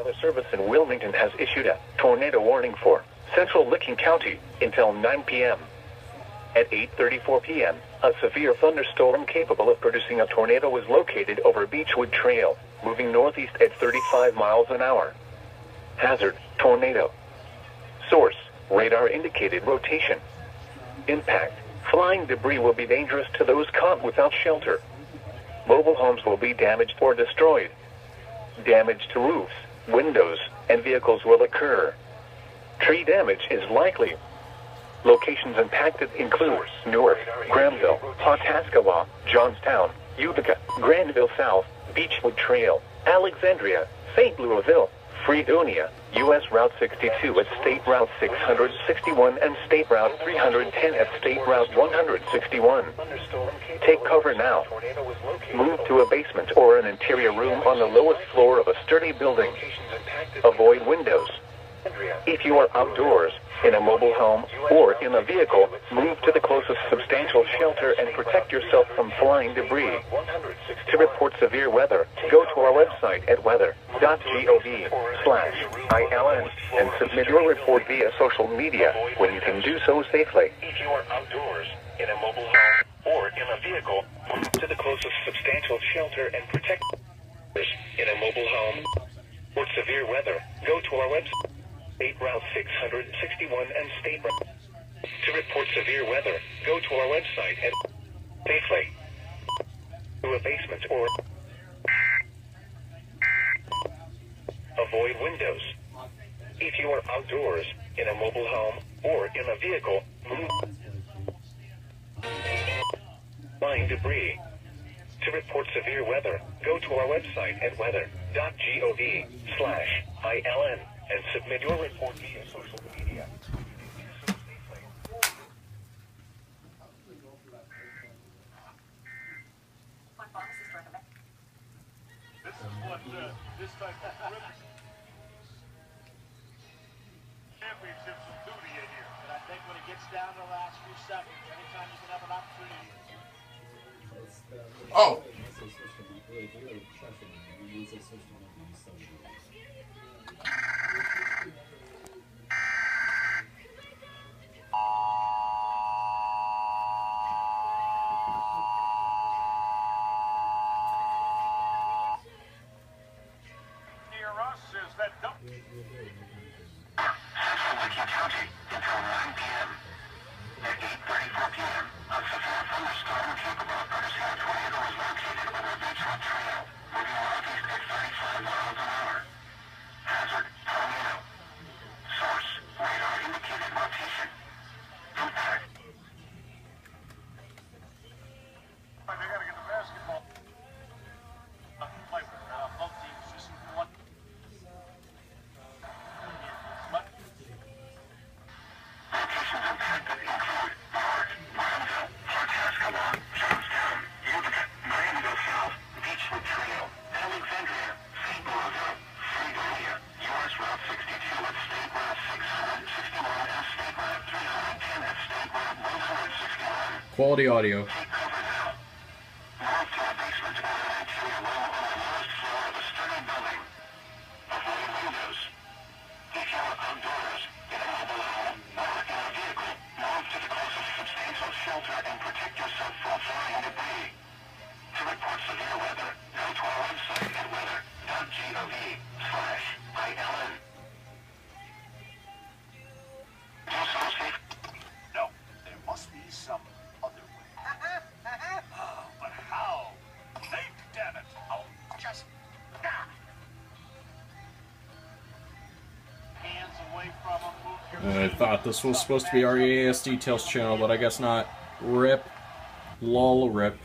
Weather Service in Wilmington has issued a tornado warning for central Licking County until 9 p.m. At 8:34 p.m., a severe thunderstorm capable of producing a tornado was located over Beechwood Trail, moving northeast at 35 miles an hour. Hazard: tornado. Source: radar indicated rotation. Impact: flying debris will be dangerous to those caught without shelter. Mobile homes will be damaged or destroyed. Damage to roofs, windows, and vehicles will occur. Tree damage is likely. Locations impacted include Newark, Granville, Pawtascawa, Johnstown, Utica, Granville South, Beechwood Trail, Alexandria, St. Louisville, Fredonia, U.S. Route 62 at State Route 661 and State Route 310 at State Route 161. Take cover now. Move to a basement or an interior room on the lowest floor of a sturdy building. Avoid windows. If you are outdoors, in a mobile home, or in a vehicle, move to the closest substantial shelter and protect yourself from flying debris. To report severe weather, go to our website at weather.gov/ILN and submit your report via social media when you can do so safely. If you are outdoors, in a mobile home, or in a vehicle, move to the closest substantial shelter and protect yourself in a mobile home. For severe weather, go to our website. State Route 661 and State Route. To report severe weather, go to our website and safely to a basement or avoid windows. If you are outdoors, in a mobile home, or in a vehicle, move flying debris. To report severe weather, go to our website at weather.gov/ILN. and submit your report via social media. This is what this type of championships will do to you here. But I think when it gets down to the last few seconds, anytime you can have an opportunity. Oh! Near us is that dump. Central Licking County until 9 p.m. At 8:34 p.m., a severe thunderstorm capable of producing a tornado is located over Beechwood Trail, moving northeast at 35 miles an hour. Hazard: tornado. Source: radar indicated rotation. Impact. They gotta get the basketball. Both teams just one. Locations impacted include Newark, Granville, Pawtascawa, Johnstown, Utica, Granville South, Beechwood Trail, Alexandria, St. Louisville, Fredonia, U.S. Route 62 at State Route 661 and State Route 310 at State Route 161. Quality audio. Take cover now. Move to a basement or an interior room on the lowest floor of a sturdy building. Avoid windows. If you are outdoors, in a mobile home, or in a vehicle, move to the closest substantial shelter and protect yourself from flying debris. To report severe weather, go to our website at weather.gov/ILN. Do so safe. No, there must be some other way. But how? Think, damn it! I'll just hands away from him. Move your I thought this was supposed to be our EAS Details channel, but I guess not. RIP. Lol, RIP.